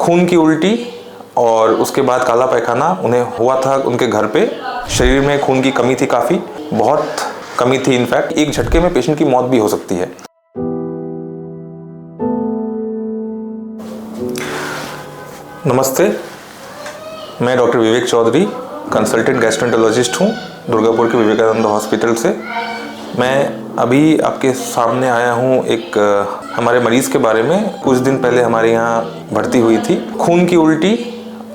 खून की उल्टी और उसके बाद काला पैखाना उन्हें हुआ था उनके घर पे। शरीर में खून की कमी थी, काफ़ी बहुत कमी थी। इनफैक्ट एक झटके में पेशेंट की मौत भी हो सकती है। नमस्ते, मैं डॉक्टर विवेक चौधरी, कंसल्टेंट गैस्ट्रोएंटरोलॉजिस्ट हूँ दुर्गापुर के विवेकानंद हॉस्पिटल से। मैं अभी आपके सामने आया हूँ एक हमारे मरीज़ के बारे में। कुछ दिन पहले हमारे यहाँ भर्ती हुई थी। खून की उल्टी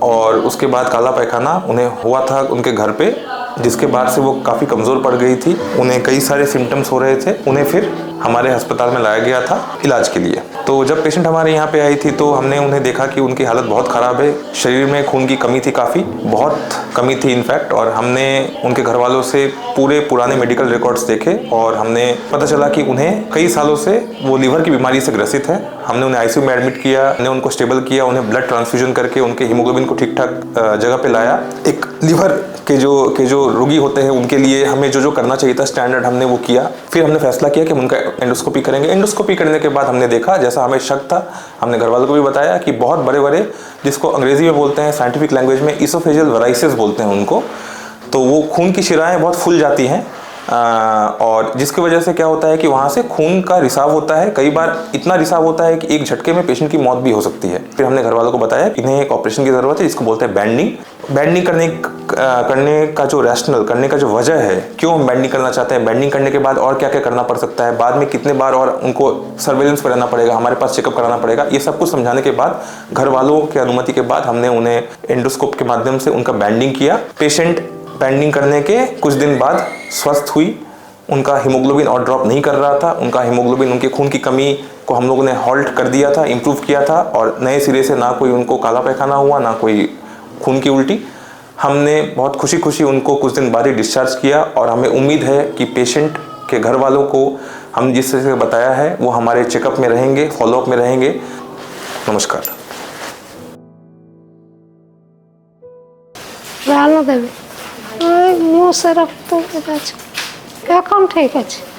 और उसके बाद काला पैखाना उन्हें हुआ था उनके घर पे, जिसके बाद से वो काफ़ी कमज़ोर पड़ गई थी। उन्हें कई सारे सिम्टम्स हो रहे थे। उन्हें फिर हमारे अस्पताल में लाया गया था इलाज के लिए। तो जब पेशेंट हमारे यहाँ पे आई थी तो हमने उन्हें देखा कि उनकी हालत बहुत ख़राब है। शरीर में खून की कमी थी, काफ़ी बहुत कमी थी इनफैक्ट। और हमने उनके घर वालों से पूरे पुराने मेडिकल रिकॉर्ड्स देखे और हमने पता चला कि उन्हें कई सालों से वो लीवर की बीमारी से ग्रसित है। हमने उन्हें आईसीयू में एडमिट किया, हमने उनको स्टेबल किया, उन्हें ब्लड ट्रांसफ्यूजन करके उनके हीमोग्लोबिन को ठीक ठाक जगह पे लाया। एक लीवर के जो रोगी होते हैं उनके लिए हमें जो करना चाहिए था स्टैंडर्ड, हमने वो किया। फिर हमने फैसला किया कि हम उनका एंडोस्कोपी करेंगे। एंडोस्कोपी करने के बाद हमने देखा, जैसा हमें शक था, हमने घर वालों को भी बताया कि बहुत बड़े बड़े, जिसको अंग्रेजी में बोलते हैं साइंटिफिक लैंग्वेज में इसोफेजियल वेराइसेस बोलते हैं उनको, तो वो खून की शिराएं बहुत फूल जाती हैं और जिसकी वजह से क्या होता है कि वहाँ से खून का रिसाव होता है। कई बार इतना रिसाव होता है कि एक झटके में पेशेंट की मौत भी हो सकती है। फिर हमने घर वालों को बताया कि इन्हें एक ऑपरेशन की ज़रूरत है, जिसको बोलते हैं बैंडिंग करने का जो रैशनल, करने का जो वजह है, क्यों हम बैंडिंग करना चाहते हैं, बैंडिंग करने के बाद और क्या क्या करना पड़ सकता है, बाद में कितने बार और उनको सर्वेलेंस पर रहना पड़ेगा, हमारे पास चेकअप कराना पड़ेगा, ये सब कुछ समझाने के बाद घर वालों की अनुमति के बाद हमने उन्हें एंडोस्कोप के माध्यम से उनका बैंडिंग किया। पेशेंट बैंडिंग करने के कुछ दिन बाद स्वस्थ हुई। उनका हीमोग्लोबिन और ड्रॉप नहीं कर रहा था। उनका हीमोग्लोबिन, उनके खून की कमी को हम लोगों ने हॉल्ट कर दिया था, इम्प्रूव किया था और नए सिरे से ना कोई उनको काला पैखाना हुआ, ना कोई खून की उल्टी। हमने बहुत खुशी खुशी उनको कुछ दिन बाद ही डिस्चार्ज किया और हमें उम्मीद है कि पेशेंट के घर वालों को हम जिस तरह से बताया है वो हमारे चेकअप में रहेंगे, फॉलोअप में रहेंगे। नमस्कार। मुँह से रक्त এখন ঠিক আছে।